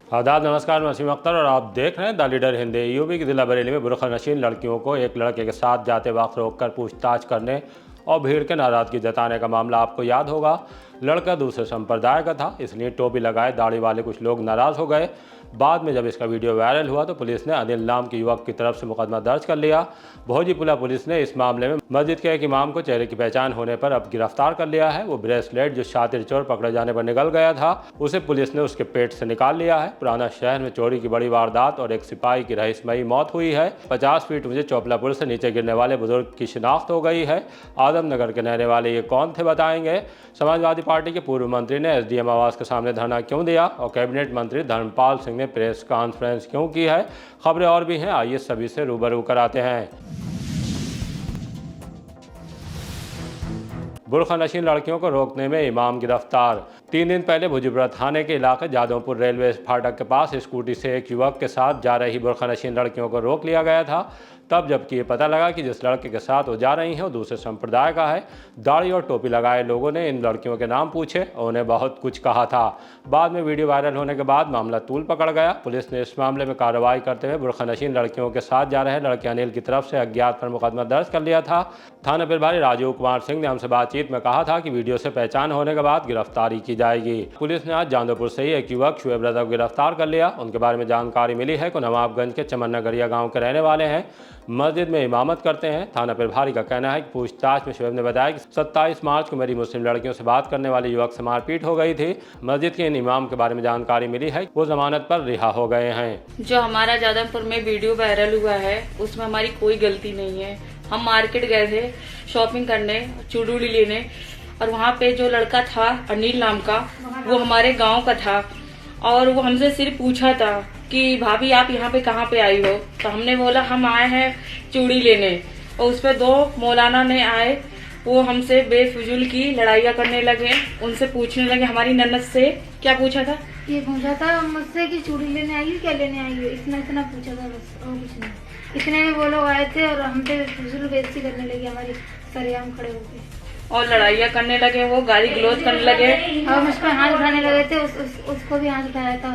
आदाब, नमस्कार। मैं वसीम अख्तर और आप देख रहे हैं द लीडर हिंदी। यूपी की जिला बरेली में बुरखा नशीन लड़कियों को एक लड़के के साथ जाते वक्त रोककर पूछताछ करने और भीड़ के नाराजगी जताने का मामला आपको याद होगा। लड़का दूसरे संप्रदाय का था, इसलिए टोपी लगाए दाढ़ी वाले कुछ लोग नाराज हो गए। बाद में जब इसका वीडियो वायरल हुआ तो पुलिस ने अनिल नाम के युवक की तरफ से मुकदमा दर्ज कर लिया। भोजीपुला पुलिस ने इस मामले में मस्जिद के एक इमाम को चेहरे की पहचान होने पर अब गिरफ्तार कर लिया है। वो ब्रेसलेट जो शातिर चोर पकड़े जाने पर निकल गया था, उसे पुलिस ने उसके पेट से निकाल लिया है। पुराना शहर में चोरी की बड़ी वारदात और एक सिपाही की रहस्यमयी मौत हुई है। 50 फीट ऊंचे चोपला पुल से नीचे गिरने वाले बुजुर्ग की शिनाख्त हो गई है। आदमनगर के रहने वाले ये कौन थे, बताएंगे। समाजवादी पार्टी के पूर्व मंत्री ने एसडीएम आवास के सामने धरना क्यों दिया और कैबिनेट मंत्री धर्मपाल सिंह ने प्रेस कॉन्फ्रेंस क्यों की है। खबरें और भी हैं, आइए सभी से रूबरू कराते हैं। बुरखा नशीन लड़कियों को रोकने में इमाम गिरफ्तार। 3 दिन पहले भोजीपुरा थाने के इलाके जादवपुर रेलवे फाटक के पास स्कूटी से एक युवक के साथ जा रही बुरखा नशीन लड़कियों को रोक लिया गया था। तब जबकि ये पता लगा कि जिस लड़के के साथ वो जा रही हैं वो दूसरे संप्रदाय का है। दाढ़ी और टोपी लगाए लोगों ने इन लड़कियों के नाम पूछे और उन्हें बहुत कुछ कहा था। बाद में वीडियो वायरल होने के बाद मामला तूल पकड़ गया। पुलिस ने इस मामले में कार्रवाई करते हुए बुरखा नशीन लड़कियों के साथ जा रहे लड़के अनिल की तरफ से अज्ञात पर मुकदमा दर्ज कर लिया था। थाना प्रभारी राजीव कुमार सिंह ने हमसे बातचीत में कहा था कि वीडियो से पहचान होने के बाद गिरफ्तारी की जाएगी। पुलिस ने आज जादवपुर से ही एक युवक शुएब रजा को गिरफ्तार कर लिया। उनके बारे में जानकारी मिली है कि नवाबगंज के चमन नगरिया गाँव के रहने वाले हैं, मस्जिद में इमामत करते हैं। थाना प्रभारी का कहना है कि पूछताछ में शुएब ने बताया कि 27 मार्च को मेरी मुस्लिम लड़कियों से बात करने वाले युवक से मारपीट हो गई थी। मस्जिद के इन इमाम के बारे में जानकारी मिली है, वो जमानत पर रिहा हो गए हैं। जो हमारा जादवपुर में वीडियो वायरल हुआ है उसमें हमारी कोई गलती नहीं है। हम मार्केट गए थे शॉपिंग करने, चूड़ी लेने, और वहाँ पे जो लड़का था अनिल नाम का, वो हमारे गांव का था और वो हमसे सिर्फ पूछा था कि भाभी आप यहाँ पे कहाँ पे आई हो। तो हमने बोला हम आए हैं चूड़ी लेने, और उस पर 2 मौलाना ने आए, वो हमसे बेफिजूल की लड़ाइयाँ करने लगे। उनसे पूछने लगे हमारी ननद से क्या पूछा था, ये पूछा था मुझसे कि चूड़ी लेने आई हो, क्या लेने आई हो, इतना पूछा था बस, और कुछ नहीं। इतने में वो लोग आए थे और हम पे फिजूल बेइज्जती करने लगे, हमारी सरेआम खड़े होके और लड़ाइयाँ करने लगे, वो गाली गलौज करने लगे और मुझ पर हाथ उठाने लगे थे। उसको भी हाथ उठाया था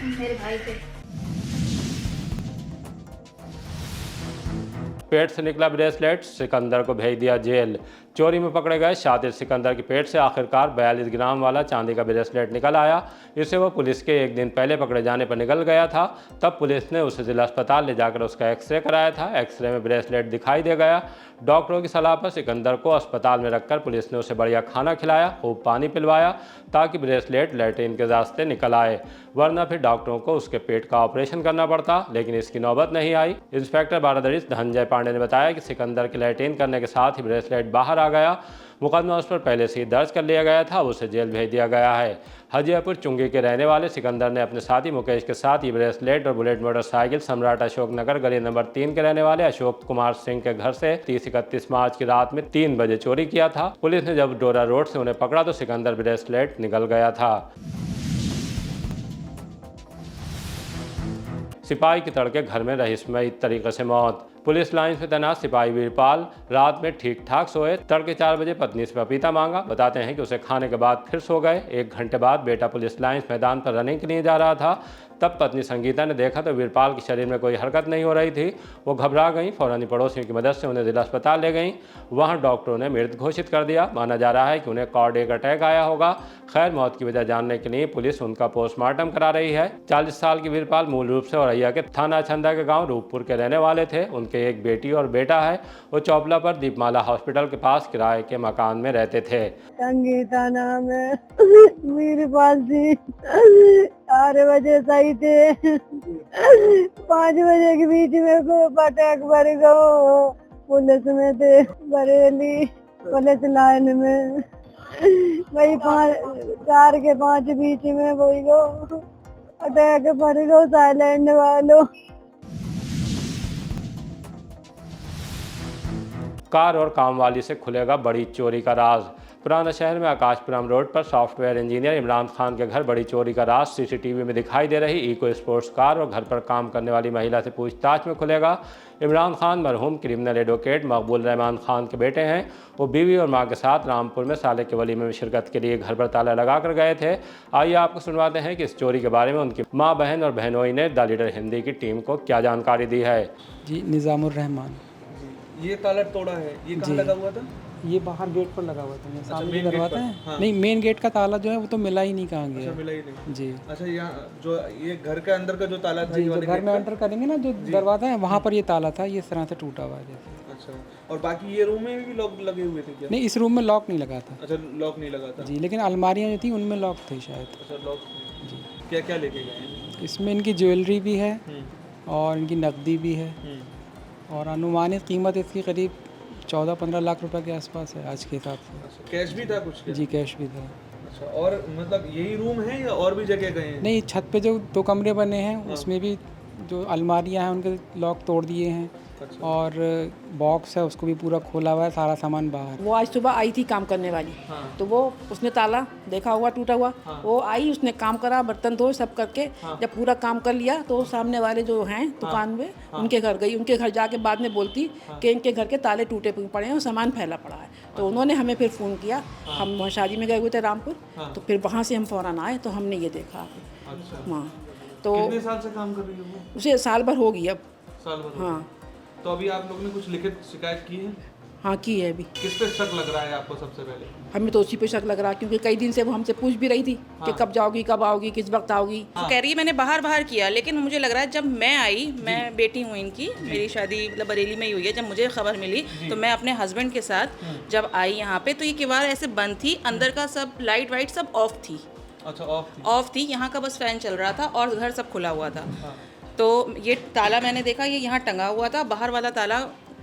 मेरे भाई पे। पेट से निकला ब्रेसलेट, सिकंदर को भेज दिया जेल। चोरी में पकड़े गए शातिर सिकंदर के पेट से आखिरकार 42 ग्राम वाला चांदी का ब्रेसलेट निकल आया। इसे वो पुलिस के एक दिन पहले पकड़े जाने पर निकल गया था। तब पुलिस ने उसे जिला अस्पताल ले जाकर उसका एक्सरे कराया था। एक्सरे में ब्रेसलेट दिखाई दे गया। डॉक्टरों की सलाह पर सिकंदर को अस्पताल में रखकर पुलिस ने उसे बढ़िया खाना खिलाया, खूब पानी पिलवाया ताकि ब्रेसलेट लैट्रिन के रास्ते निकल आए, वरना फिर डॉक्टरों को उसके पेट का ऑपरेशन करना पड़ता। लेकिन इसकी नौबत नहीं आई। इंस्पेक्टर बारादरी धनंजय पांडे ने बताया कि सिकंदर के लैट्रिन करने के साथ ही ब्रेसलेट बाहर आ गया। मुकदमा उस पर पहले से ही दर्ज कर लिया गया था, उसे जेल भेज दिया गया है। हजियापुर चुंगी के रहने वाले सिकंदर ने अपने साथी मुकेश के साथ ये ब्रेसलेट और बुलेट मोटरसाइकिल सम्राट अशोक नगर गली नंबर 3 के रहने वाले अशोक कुमार सिंह के घर से 30-31 मार्च की रात में 3 बजे चोरी किया था। पुलिस ने जब डोरा रोड से उन्हें पकड़ा तो सिकंदर ब्रेसलेट निकल गया था। सिपाही की तड़के घर में रहस्यमयी तरीके से मौत। पुलिस लाइन में तैनात सिपाही वीरपाल रात में ठीक ठाक सोए। तड़के 4 बजे पत्नी से पपीता मांगा। बताते हैं कि उसे खाने के बाद फिर सो गए। 1 घंटे बाद बेटा पुलिस लाइन मैदान पर रनिंग के लिए जा रहा था। तब पत्नी संगीता ने देखा तो वीरपाल के शरीर में कोई हरकत नहीं हो रही थी। वो घबरा गई। फौरन पड़ोसियों की मदद से उन्हें जिला अस्पताल ले गई। वहाँ डॉक्टरों ने मृत घोषित कर दिया। माना जा रहा है कि उन्हें कार्डियक अटैक आया होगा। खैर, मौत की वजह जानने के लिए पुलिस उनका पोस्टमार्टम करा रही है। 40 साल के वीरपाल मूल रूप से औरैया के थाना छंदा के गाँव रूपपुर के रहने वाले थे। उनके एक बेटी और बेटा है। वो चौपला पर दीपमाला हॉस्पिटल के पास किराए के मकान में रहते थे। संगीता नाम है, वीरपाल जी 4 बजे सही थे, 5 बजे के बीच में को अटैक बढ़ गो। पुलिस में थे बरेली पुलिस लाइन में, वही 4 के 5 बीच में वही गो अटैक बढ़ गो साइलेंट वालों। कार और कामवाली से खुलेगा बड़ी चोरी का राज। पुराना शहर में आकाशपुरम रोड पर सॉफ्टवेयर इंजीनियर इमरान खान के घर बड़ी चोरी का राज सीसीटीवी में दिखाई दे रही इको स्पोर्ट्स कार और घर पर काम करने वाली महिला से पूछताछ में खुलेगा। इमरान खान मरहूम क्रिमिनल एडवोकेट मकबूल रहमान खान के बेटे हैं। वो बीवी और मां के साथ रामपुर में साले के वलीमे में शिरकत के लिए घर पर ताला लगाकर गए थे। आइए आपको सुनवाते हैं कि इस चोरी के बारे में उनकी मां, बहन और बहनोई ने द लीडर हिंदी की टीम को क्या जानकारी दी है। जी, निज़ामुर रहमान। ये ताला तोड़ा है, ये कहाँ लगा हुआ था? ये बाहर गेट पर लगा हुआ था, मैं सामने मेन गेट करवाते पर? हैं। हाँ। नहीं, मेन गेट का ताला जो है वो तो मिला ही नहीं, कहाँ गया। मिला ही नहीं। जी अच्छा, यहाँ जो ये घर के अंदर का जो ताला था, जी, ये जो वाले घर गेट में का? एंटर करेंगे ना, जो दरवाज़ा है वहाँ पर ये ताला था, ये इस तरह से टूटा हुआ है जैसे। अच्छा, और बाकी ये रूम में भी लॉक लगे हुए थे क्या? नहीं, इस रूम में लॉक नहीं लगा था। अच्छा, लॉक नहीं लगा था। जी, लेकिन अलमारियाँ जो थी उनमें लॉक थे शायद। अच्छा, लॉक जी। क्या क्या लेके गए? इसमें इनकी ज्वेलरी भी है और इनकी नकदी भी है और अनुमानित कीमत इसकी करीब 14-15 लाख रुपए के आसपास है आज के हिसाब से। अच्छा, कैश भी था कुछ क्या? जी, कैश भी था। अच्छा, और मतलब यही रूम है या और भी जगह गए हैं? नहीं, छत पे जो 2 कमरे बने हैं उसमें भी जो अलमारियां हैं उनके लॉक तोड़ दिए हैं और बॉक्स है उसको भी पूरा खोला हुआ है, सारा सामान बाहर। वो आज सुबह आई थी काम करने वाली, तो वो उसने ताला देखा हुआ टूटा हुआ, वो आई, उसने काम करा, बर्तन धोए सब करके जब पूरा काम कर लिया तो सामने वाले जो हैं दुकान में उनके घर गई। उनके घर जाके बाद में बोलती कि इनके घर के ताले टूटे पड़े हैं और सामान फैला पड़ा है। तो उन्होंने हमें फिर फ़ोन किया, हम वहाँ शादी में गए हुए थे रामपुर, तो फिर वहाँ से हम फ़ौरन आए तो हमने ये देखा। हाँ, तो कितने साल से काम कर रही है वो? उसे साल भर हो गई अब। साल भर? हाँ। तो अभी आप लोगों ने कुछ लिखित शिकायत की है? हाँ, की है अभी। किस पे शक लग रहा है आपको सबसे पहले? हमें तो उसी पे शक लग रहा है क्योंकि कई दिन से वो हमसे पूछ भी रही थी कि कब जाओगी, कब आओगी, किस वक्त आओगी। तो कह रही है मैंने बाहर किया, लेकिन मुझे लग रहा है जब मैं आई, मैं बेटी हूँ इनकी, मेरी शादी मतलब बरेली में ही हुई है। जब मुझे खबर मिली तो मैं अपने हस्बैंड के साथ जब आई यहाँ पे तो ये किवाड़ ऐसे बंद थी, अंदर का सब लाइट वाइट सब ऑफ थी। अच्छा, ऑफ थी, यहाँ का बस फैन चल रहा था और घर सब खुला हुआ था। तो ये ताला मैंने देखा, ये यहाँ टंगा हुआ था, बाहर वाला ताला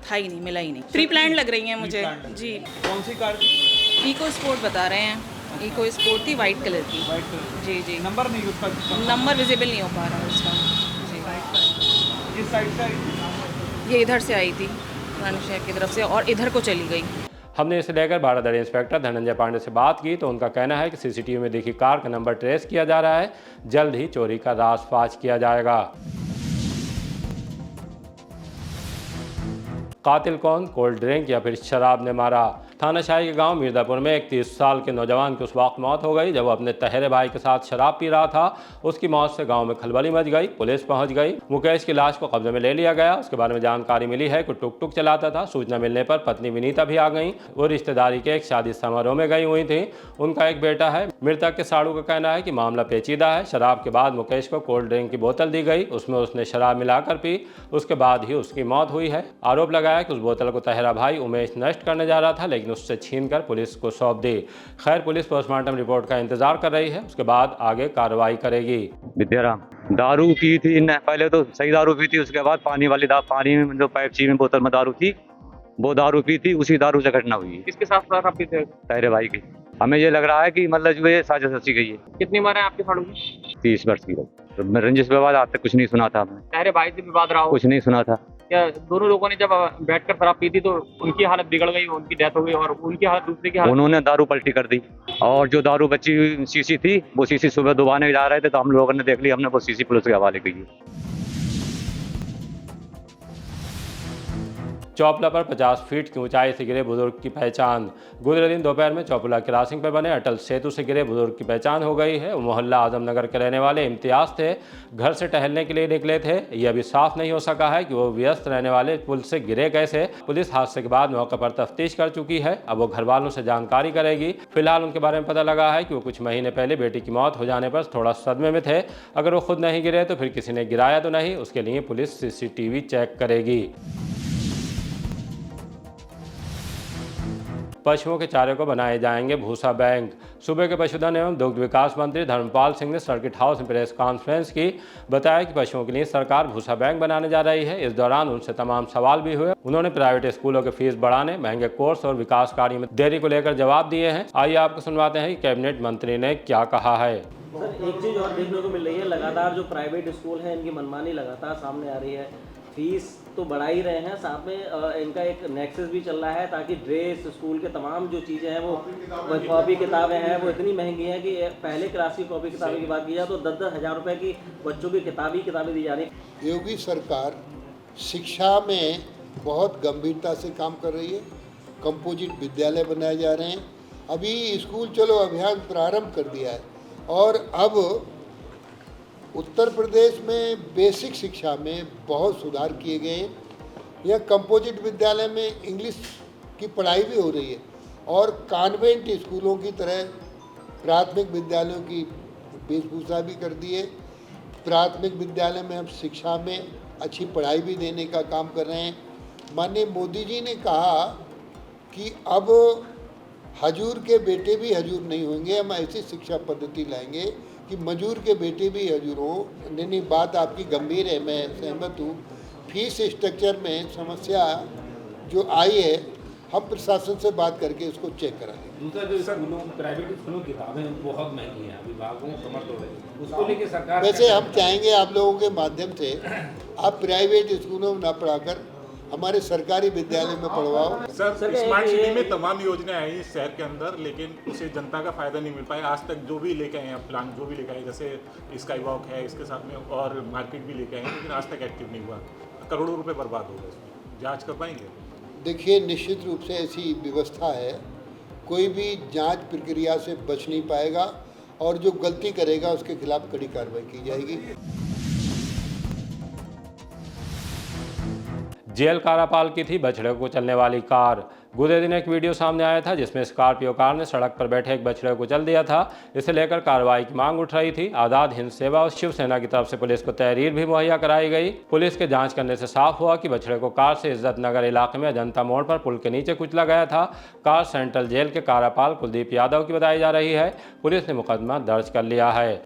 था ही नहीं, मिला ही नहीं। प्री प्लान लग रही है मुझे जी। कौन सी कार थी? इको स्पोर्ट बता रहे हैं, इको स्पोर्ट थी, वाइट कलर की। White colour. जी जी, नंबर नहीं उसका? नंबर विजिबल नहीं हो पा रहा उसका जी। इस साइड का? ये इधर से आई थी पुराने शहर की तरफ से और इधर को चली गई। हमने इसे लेकर बारादरी इंस्पेक्टर धनंजय पांडे से बात की तो उनका कहना है कि सीसीटीवी में देखी कार का नंबर ट्रेस किया जा रहा है, जल्द ही चोरी का राज किया जाएगा। कातिल कौन? कोल्ड ड्रिंक या फिर शराब ने मारा? थानाशाही के गांव मिर्जापुर में एक 30 साल के नौजवान की उस वक्त मौत हो गई जब वो अपने तहेरे भाई के साथ शराब पी रहा था। उसकी मौत से गांव में खलबली मच गई, पुलिस पहुंच गई। मुकेश की लाश को कब्जे में ले लिया गया। उसके बारे में जानकारी मिली है कि टुक टुक चलाता था। सूचना मिलने पर पत्नी विनीता भी आ गई। वो रिश्तेदारी के एक शादी समारोह में गई हुई थी। उनका एक बेटा है। मृतक के साड़ू का कहना है कि मामला पेचीदा है। शराब के बाद मुकेश को कोल्ड ड्रिंक की बोतल दी गई, उसमें उसने शराब मिलाकर पी, उसके बाद ही उसकी मौत हुई है। आरोप लगाया कि उस बोतल को तहेरा भाई उमेश नष्ट करने जा रहा था, लेकिन उससे छीनकर पुलिस को सौंप दी। खैर, पुलिस पोस्टमार्टम रिपोर्ट का इंतजार कर रही है, उसके बाद आगे कार्रवाई करेगी। विद्याराम दारू पी थी न, पहले तो सही दारू पी थी, उसके बाद पानी पानी में जो पैप्सी में बोतल में दारू थी वो दारू पी थी, उसी दारू से घटना हुई है। किसके साथ शराब पीते थे? तहरे भाई की। हमें ये लग रहा है कि मतलब जो ये साजिश रची गई है। कितनी उम्र है आपके साड़ू की? 30 वर्ष की। तो रंजिश विवाद आज तक कुछ नहीं सुना था हमने। तहरे भाई से विवाद रहा हो? कुछ नहीं सुना था। या दोनों लोगों ने जब बैठकर शराब पी थी तो उनकी हालत बिगड़ गई, उनकी डेथ हो गई और उनकी हालत दूसरे की हालत। उन्होंने दारू पलटी कर दी और जो दारू बची हुई शीशी थी वो शीशी सुबह दुबाने जा रहे थे तो हम लोगों ने देख ली, हमने वो शीशी पुलिस के हवाले की। चौपला पर 50 फीट की ऊंचाई से गिरे बुजुर्ग की पहचान। गुजरे दिन दोपहर में चौपला क्रॉसिंग पर बने अटल सेतु से गिरे बुजुर्ग की पहचान हो गई है। वो मोहल्ला आजमनगर के रहने वाले इम्तियाज थे। घर से टहलने के लिए निकले थे। ये अभी साफ नहीं हो सका है कि वो व्यस्त रहने वाले पुल से गिरे कैसे। पुलिस हादसे के बाद मौके पर तफ्तीश कर चुकी है। अब वो घर वालों से जानकारी करेगी। फिलहाल उनके बारे में पता लगा है कि वो कुछ महीने पहले बेटी की मौत हो जाने पर थोड़ा सदमे में थे। अगर वो खुद नहीं गिरे तो फिर किसी ने गिराया तो नहीं, उसके लिए पुलिस CCTV चेक करेगी। पशुओं के चारे को बनाए जाएंगे भूसा बैंक। सूबे के पशुधन एवं दुग्ध विकास मंत्री धर्मपाल सिंह ने सर्किट हाउस में प्रेस कॉन्फ्रेंस की। बताया कि पशुओं के लिए सरकार भूसा बैंक बनाने जा रही है। इस दौरान उनसे तमाम सवाल भी हुए। उन्होंने प्राइवेट स्कूलों के फीस बढ़ाने, महंगे कोर्स और विकास कार्य में देरी को लेकर जवाब दिए हैं। आइए आपको सुनवाते हैं कि कैबिनेट मंत्री ने क्या कहा है। सर, एक चीज़ और देखने को मिल रही है, लगातार जो प्राइवेट स्कूल हैं इनकी मनमानी लगातार सामने आ रही है। फीस तो बढ़ा ही रहे हैं, साथ में इनका एक नेक्सस भी चल रहा है ताकि ड्रेस, स्कूल के तमाम जो चीज़ें हैं वो कॉपी किताबें हैं वो इतनी महंगी हैं कि पहले क्लास की कॉपी किताबें की बात की जाए तो 10-10 हज़ार रुपये की बच्चों की किताबें दी जा रही। योगी सरकार शिक्षा में बहुत गंभीरता से काम कर रही है। कंपोजिट विद्यालय बनाए जा रहे हैं। अभी स्कूल चलो अभियान प्रारंभ कर दिया है और अब उत्तर प्रदेश में बेसिक शिक्षा में बहुत सुधार किए गए हैं। यह कंपोजिट विद्यालय में इंग्लिश की पढ़ाई भी हो रही है और कॉन्वेंट स्कूलों की तरह प्राथमिक विद्यालयों की वेशभूषा भी कर दी है। प्राथमिक विद्यालय में हम शिक्षा में अच्छी पढ़ाई भी देने का काम कर रहे हैं। माननीय मोदी जी ने कहा कि अब हजूर के बेटे भी हजूर नहीं होंगे, हम ऐसी शिक्षा पद्धति लाएंगे कि मजूर के बेटे भी हजूर हों। नहीं, बात आपकी गंभीर है, मैं सहमत हूँ। फीस स्ट्रक्चर में समस्या जो आई है, हम प्रशासन से बात करके इसको चेक करा देंगे। दूसरा जो स्कूलों प्राइवेट स्कूलों की किताबें बहुत महंगी हैं, अभिभावकों को कमर तोड़ रही है, उसको लेकर सरकार वैसे हम चाहेंगे आप लोगों के माध्यम से आप प्राइवेट स्कूलों में ना पढ़ाकर हमारे सरकारी विद्यालय में पढ़वाओ। सर स्मार्ट सिटी में तमाम योजनाएं आई शहर के अंदर, लेकिन उसे जनता का फायदा नहीं मिल पाया। आज तक जो भी लेके आए हैं प्लान, जो भी लेके आए, जैसे स्काई वॉक है, इसके साथ में और मार्केट भी लेके आए हैं, लेकिन आज तक एक्टिव नहीं हुआ। करोड़ों रुपए बर्बाद हो गए। इसमें जांच कर पाएंगे? देखिए, निश्चित रूप से ऐसी व्यवस्था है, कोई भी जांच प्रक्रिया से बच नहीं पाएगा और जो गलती करेगा उसके खिलाफ कड़ी कार्रवाई की जाएगी। जेल कारापाल की थी बछड़े को चलने वाली कार। गुजरे दिन एक वीडियो सामने आया था जिसमें स्कॉर्पियो कार ने सड़क पर बैठे एक बछड़े को चल दिया था। इसे लेकर कार्रवाई की मांग उठ रही थी। आज़ाद हिंद सेवा और शिवसेना की तरफ से पुलिस को तहरीर भी मुहैया कराई गई। पुलिस के जांच करने से साफ हुआ कि बछड़े को कार से इज्जत नगर इलाके में अजंता मोड़ पर पुल के नीचे कुचला गया था। कार सेंट्रल जेल के कारापाल कुलदीप यादव की बताई जा रही है। पुलिस ने मुकदमा दर्ज कर लिया है।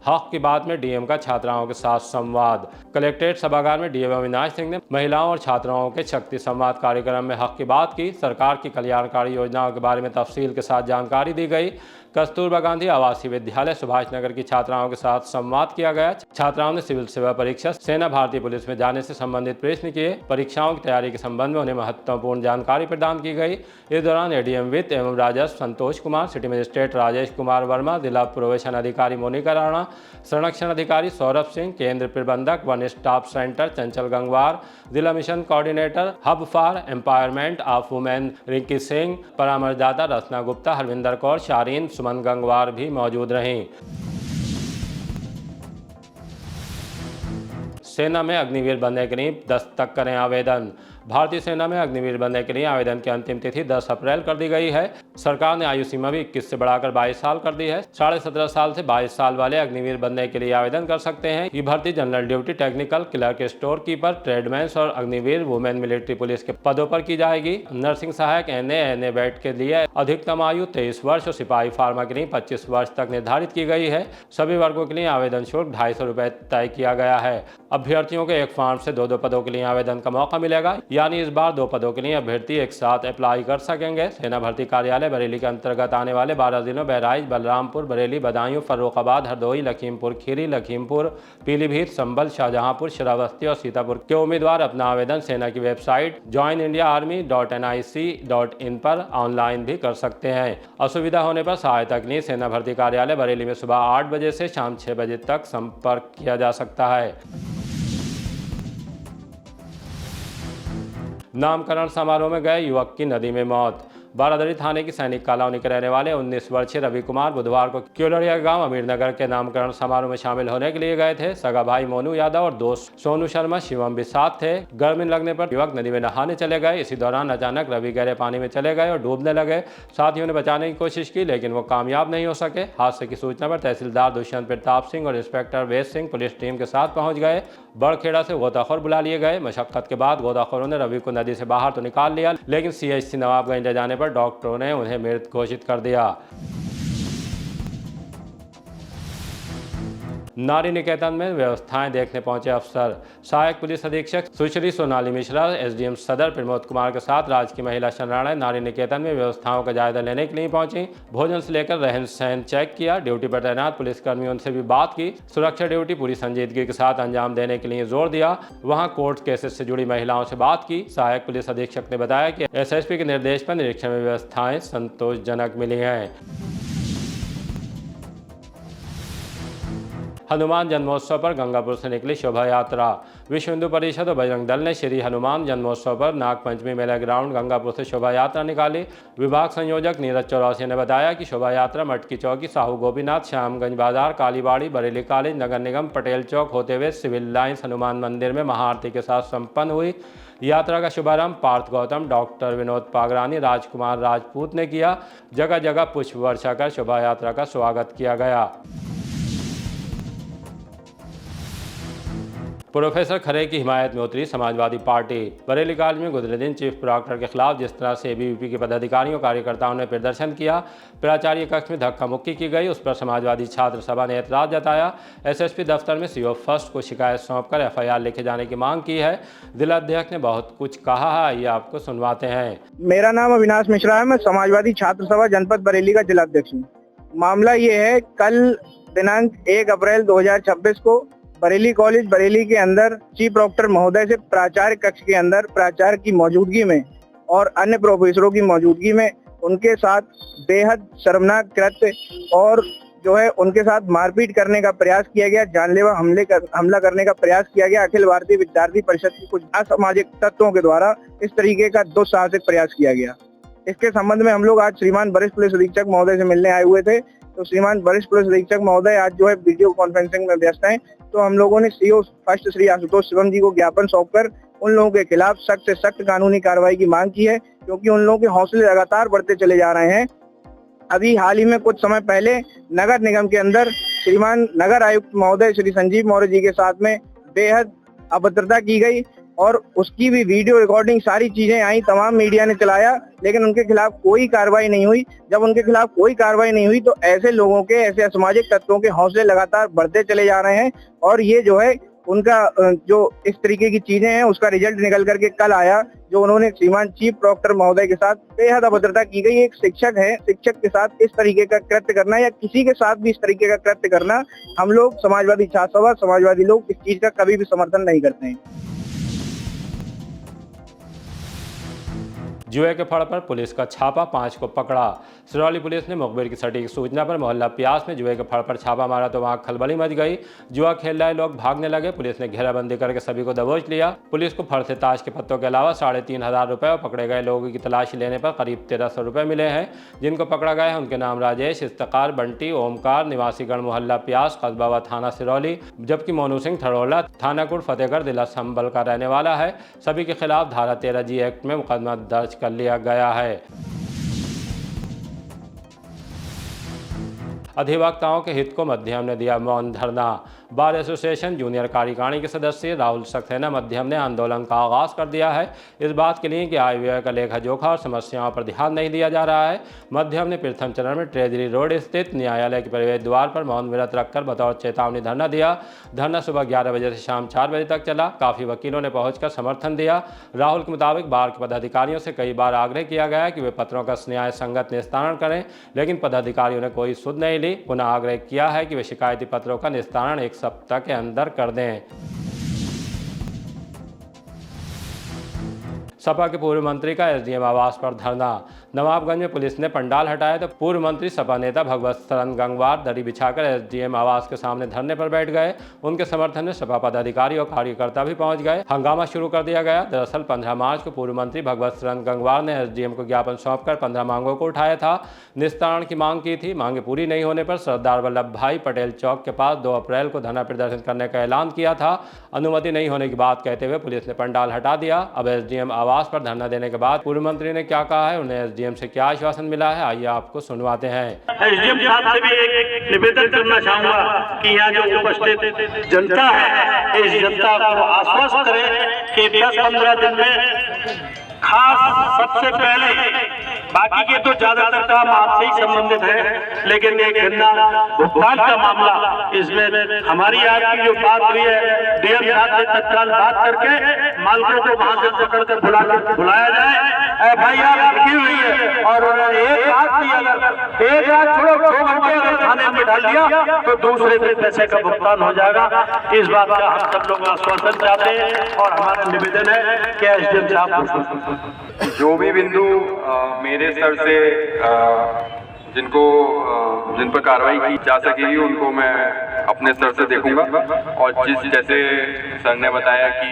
हक की बात में डीएम का छात्राओं के साथ संवाद। कलेक्ट्रेट सभागार में डीएम अविनाश सिंह ने महिलाओं और छात्राओं के शक्ति संवाद कार्यक्रम में हक की बात की। सरकार की कल्याणकारी योजनाओं के बारे में तफसील के साथ जानकारी दी गई। कस्तूरबा गांधी आवासीय विद्यालय सुभाष नगर की छात्राओं के साथ संवाद किया गया। छात्राओं ने सिविल सेवा परीक्षा, सेना, भारतीय पुलिस में जाने से संबंधित प्रश्न किए। परीक्षाओं की तैयारी के संबंध में उन्हें महत्वपूर्ण जानकारी प्रदान की गई। इस दौरान एडीएम वित्त एवं राजस्व संतोष कुमार, सिटी मजिस्ट्रेट राजेश कुमार वर्मा, जिला प्रोबेशन अधिकारी मोनिका राणा, संरक्षण अधिकारी सौरभ सिंह, केंद्र प्रबंधक वन स्टॉप सेंटर चंचल गंगवार, जिला mission coordinator hub for empowerment of women Rinki Singh, परामर्शदाता रचना गुप्ता, हरविंदर कौर, शारीन, सुमन गंगवार भी मौजूद रहीं। सेना में अग्निवीर बनने के लिए 10 तक करें आवेदन। भारतीय सेना में अग्निवीर बनने के लिए आवेदन की अंतिम तिथि 10 अप्रैल कर दी गई है। सरकार ने आयु सीमा भी 21 से बढ़ाकर 22 साल कर दी है। 17.5 साल से 22 साल वाले अग्निवीर बनने के लिए आवेदन कर सकते हैं। ये भर्ती general duty, technical, clerk, store keeper, tradesmen और अग्निवीर वुमेन मिलिट्री पुलिस के पदों पर की जाएगी। नर्सिंग सहायक, एनए बैट के लिए अधिकतम आयु 23 वर्ष और सिपाही फार्मा के लिए 25 वर्ष तक निर्धारित की गई है। सभी वर्गों के लिए आवेदन शुल्क 250 रुपये तय किया गया है। अभ्यर्थियों को एक फॉर्म से 2 पदों के लिए आवेदन का मौका मिलेगा, यानी इस बार 2 पदों के लिए अभ्यर्थी एक साथ अप्लाई कर सकेंगे। सेना भर्ती कार्यालय बरेली के अंतर्गत आने वाले 12 जिलों बहराइच, बलरामपुर, बरेली, बदायूं, फर्रुखाबाद, हरदोई, लखीमपुर खीरी, लखीमपुर, पीलीभीत, संभल, शाहजहांपुर, श्रावस्ती और सीतापुर के उम्मीदवार अपना आवेदन सेना की वेबसाइट joinindiaarmy.nic.in पर ऑनलाइन भी कर सकते हैं। असुविधा होने पर सहायता के लिए सेना भर्ती कार्यालय बरेली में सुबह 8 बजे से शाम 6 बजे तक संपर्क किया जा सकता है। नामकरण समारोह में गए युवक की नदी में मौत। बारादरी थाने की सैनिक कॉलोनी के रहने वाले 19 वर्षीय रवि कुमार बुधवार को क्योलरिया गांव अमीरनगर के नामकरण समारोह में शामिल होने के लिए गए थे। सगा भाई मोनू यादव और दोस्त सोनू शर्मा शिवम भी साथ थे। गर्मी लगने पर युवक नदी में नहाने चले गए। इसी दौरान अचानक रवि गहरे पानी में चले गए और डूबने लगे। साथियों ने बचाने की कोशिश की लेकिन वो कामयाब नहीं हो सके। हादसे की सूचना पर तहसीलदार दुष्यंत प्रताप सिंह और इंस्पेक्टर वेद सिंह पुलिस टीम के साथ पहुंच गए। बड़खेड़ा से गोताखोर बुला लिए गए। मशक्कत के बाद गोताखोरों ने रवि को नदी से बाहर तो निकाल लिया, लेकिन CHC नवाबगंज ले जाने पर डॉक्टरों ने उन्हें मृत घोषित कर दिया। नारी निकेतन में व्यवस्थाएं देखने पहुंचे अफसर। सहायक पुलिस अधीक्षक सुश्री सोनाली मिश्रा, एसडीएम सदर प्रमोद कुमार के साथ राजकीय महिला शरणालय नारी निकेतन में व्यवस्थाओं का जायजा लेने के लिए पहुंची। भोजन से लेकर रहन सहन चेक किया। ड्यूटी पर तैनात पुलिसकर्मियों से भी बात की। सुरक्षा ड्यूटी पूरी संजीदगी के साथ अंजाम देने के लिए जोर दिया। वहां कोर्ट केसेस से जुड़ी महिलाओं से बात की। सहायक पुलिस अधीक्षक ने बताया कि एसएसपी के निर्देश पर निरीक्षण में व्यवस्थाएं संतोषजनक मिली हैं। हनुमान जन्मोत्सव पर गंगापुर से निकली शोभा यात्रा। विश्व हिंदू परिषद और बजरंग दल ने श्री हनुमान जन्मोत्सव पर नागपंचमी मेला ग्राउंड गंगापुर से शोभा यात्रा निकाली। विभाग संयोजक नीरज चौरासिया ने बताया कि शोभा यात्रा मटकी चौकी, साहू गोपीनाथ, श्यामगंज बाजार, कालीबाड़ी, बरेली कॉलेज, नगर निगम, पटेल चौक होते हुए सिविल लाइन्स हनुमान मंदिर में महाआरती के साथ संपन्न हुई। यात्रा का शुभारंभ पार्थ गौतम, डॉक्टर विनोद पागरानी, राजकुमार राजपूत ने किया। जगह जगह पुष्प वर्षा कर शोभा यात्रा का स्वागत किया गया। प्रोफेसर खरे की हिमायत में उतरी समाजवादी पार्टी। बरेली कॉलेज में गुजरे दिन चीफ प्रॉक्टर के खिलाफ जिस तरह से एबीवीपी के पदाधिकारियों कार्यकर्ताओं ने प्रदर्शन किया, प्राचार्य कक्ष में धक्का मुक्की की गई, उस पर समाजवादी छात्र सभा ने एतराज जताया। एसएसपी दफ्तर में सीओ फर्स्ट को शिकायत सौंपकर एफआईआर लिखे जाने की मांग की है। जिलाध्यक्ष ने बहुत कुछ कहा है, आइए आपको सुनवाते हैं। मेरा नाम अविनाश मिश्रा है, मैं समाजवादी छात्र सभा जनपद बरेली का जिलाध्यक्ष हूँ। मामला ये है, कल दिनांक 1 अप्रैल 2026 को बरेली कॉलेज बरेली के अंदर चीफ प्रॉक्टर महोदय से प्राचार्य कक्ष के अंदर प्राचार्य की मौजूदगी में और अन्य प्रोफेसरों की मौजूदगी में उनके साथ बेहद शर्मनाक कृत्य और जो है उनके साथ मारपीट करने का प्रयास किया गया, जानलेवा हमला करने का प्रयास किया गया। अखिल भारतीय विद्यार्थी परिषद की कुछ असामाजिक तत्वों के द्वारा इस तरीके का दुस्साहसिक प्रयास किया गया। इसके संबंध में हम लोग आज श्रीमान वरिष्ठ पुलिस अधीक्षक महोदय से मिलने आए हुए थे। तो श्रीमान वरिष्ठ पुलिस अधीक्षक महोदय आज जो है वीडियो कॉन्फ्रेंसिंग में व्यस्त हैं। तो हम लोगों ने सीओ फर्स्ट श्री आशुतोष शिवम जी को ज्ञापन सौंपकर उन लोगों के खिलाफ सख्त से सख्त कानूनी कार्रवाई की मांग की है, क्योंकि उन लोगों के हौसले लगातार बढ़ते चले जा रहे हैं। अभी हाल ही में कुछ समय पहले नगर निगम के अंदर श्रीमान नगर आयुक्त महोदय श्री संजीव मौर्य जी के साथ में बेहद अभद्रता की गई और उसकी भी वीडियो रिकॉर्डिंग सारी चीजें आई, तमाम मीडिया ने चलाया, लेकिन उनके खिलाफ कोई कार्रवाई नहीं हुई। जब उनके खिलाफ कोई कार्रवाई नहीं हुई तो ऐसे लोगों के, ऐसे असामाजिक तत्वों के हौसले लगातार बढ़ते चले जा रहे हैं और ये जो है उनका जो इस तरीके की चीजें हैं उसका रिजल्ट निकल करके कल आया, जो उन्होंने श्रीमान चीफ प्रॉक्टर महोदय के साथ बेहद अभद्रता की गई। एक शिक्षक है, शिक्षक के साथ इस तरीके का कृत्य करना या किसी के साथ भी इस तरीके का कृत्य करना, हम लोग समाजवादी छात्र सभा, समाजवादी लोग इस चीज का कभी भी समर्थन नहीं करते हैं। जुए के फड़ पर पुलिस का छापा, 5 को पकड़ा। सिरौली पुलिस ने मुखबिर की सटीक सूचना पर मोहल्ला प्यास में जुए के फड़ पर छापा मारा तो वहां खलबली मच गई। जुआ खेल रहे लोग भागने लगे। पुलिस ने घेराबंदी करके सभी को दबोच लिया। पुलिस को फड़ से ताश के पत्तों के अलावा 3,500 रुपए और पकड़े गए लोगों की तलाशी लेने पर करीब 1,300 रुपए मिले हैं। जिनको पकड़ा गया है उनके नाम राजेश, इफ्तिकार, बंटी, ओमकार, निवासीगढ़ मोहल्ला प्यास, कस्बा व थाना सिरौली, जबकि मोनू सिंह थड़ोला, थानाकुट, फतेहगढ़, जिला संभल का रहने वाला है। सभी के खिलाफ धारा 13G एक्ट में मुकदमा दर्ज कर लिया गया है। अधिवक्ताओं के हित को मध्यम ने दिया मौन धरना। बार एसोसिएशन जूनियर कार्यकारिणी के सदस्य राहुल सक्सेना मध्यम ने आंदोलन का आगाज कर दिया है, इस बात के लिए कि आय व्यय का लेखा जोखा और समस्याओं पर ध्यान नहीं दिया जा रहा है। मध्यम ने प्रथम चरण में ट्रेजरी रोड स्थित न्यायालय के प्रवेश द्वार पर मौन व्रत रखकर बतौर चेतावनी धरना दिया। धरना सुबह 11 बजे से शाम 4 बजे तक चला। काफ़ी वकीलों ने पहुंचकर समर्थन दिया। राहुल के मुताबिक बार के पदाधिकारियों से कई बार आग्रह किया गया कि वे पत्रों का न्याय संगत निस्तारण करें, लेकिन पदाधिकारियों ने कोई सुध नहीं ली। पुनः आग्रह किया है कि वे शिकायती पत्रों का निस्तारण 1 सप्ताह के अंदर कर दें। सपा के पूर्व मंत्री का एसडीएम आवास पर धरना। नवाबगंज में पुलिस ने पंडाल हटाया तो पूर्व मंत्री सपा नेता भगवत शरण गंगवार दरी बिछाकर एसडीएम आवास के सामने धरने पर बैठ गए। उनके समर्थन में सपा पदाधिकारी और कार्यकर्ता भी पहुंच गए। हंगामा शुरू कर दिया गया। दरअसल 15 मार्च को पूर्व मंत्री भगवत शरण गंगवार ने एसडीएम को ज्ञापन सौंपकर 15 मांगों को उठाया था, निस्तारण की मांग की थी। मांगे पूरी नहीं होने पर सरदार वल्लभ भाई पटेल चौक के पास 2 अप्रैल को धरना प्रदर्शन करने का ऐलान किया था। अनुमति नहीं होने की बात कहते हुए पुलिस ने पंडाल हटा दिया। अब एसडीएम आवास पर धरना देने के बाद पूर्व मंत्री ने क्या कहा है, उन्हें एसडीएम से क्या आश्वासन मिला है, आइए आपको सुनवाते हैं। एसडीएम साहब से भी एक निवेदन करना चाहूंगा कि यहाँ जो उपस्थित जनता है, इस जनता को आश्वस्त करें कि 10-15 दिन में खास सबसे पहले बाकी के तो ज्यादातर काम आपसे ही संबंधित है, लेकिन ये गन्ना भुगतान का मामला, इसमें हमारी आज की जो बात हुई है, डीएम साहब से तत्काल बात करके मालिकों को वहां से पकड़ कर बुलाया जाए, FIR लिखी हुई है और उन्होंने एक रात भी अगर एक रात छोड़ो 2 घंटे अगर थाने में डाल दिया तो दूसरे दिन पैसे का भुगतान हो जाएगा। इस बात का हम सब लोग आश्वासन चाहते हैं और हमारा निवेदन है कि SDM साहब जो भी बिंदु मेरे स्तर से जिन पर कार्रवाई की जा सकेगी उनको मैं अपने स्तर से देखूंगा और जैसे सर ने बताया कि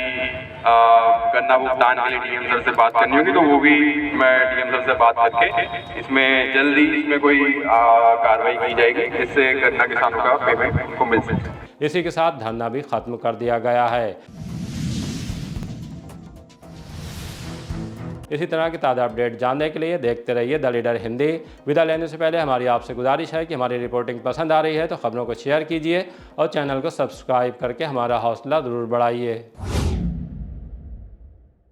गन्ना भुगतान के लिए डीएम सर से बात करनी होगी तो वो भी मैं डीएम सर से बात करके इसमें जल्दी इसमें कोई कार्रवाई की जाएगी जिससे गन्ना किसानों का पेमेंट उनको मिल सके। इसी के साथ धरना भी खत्म कर दिया गया है। इसी तरह की ताज़ा अपडेट जानने के लिए देखते रहिए द लीडर हिंदी। विदा लेने से पहले हमारी आपसे गुजारिश है कि हमारी रिपोर्टिंग पसंद आ रही है तो खबरों को शेयर कीजिए और चैनल को सब्सक्राइब करके हमारा हौसला ज़रूर बढ़ाइए।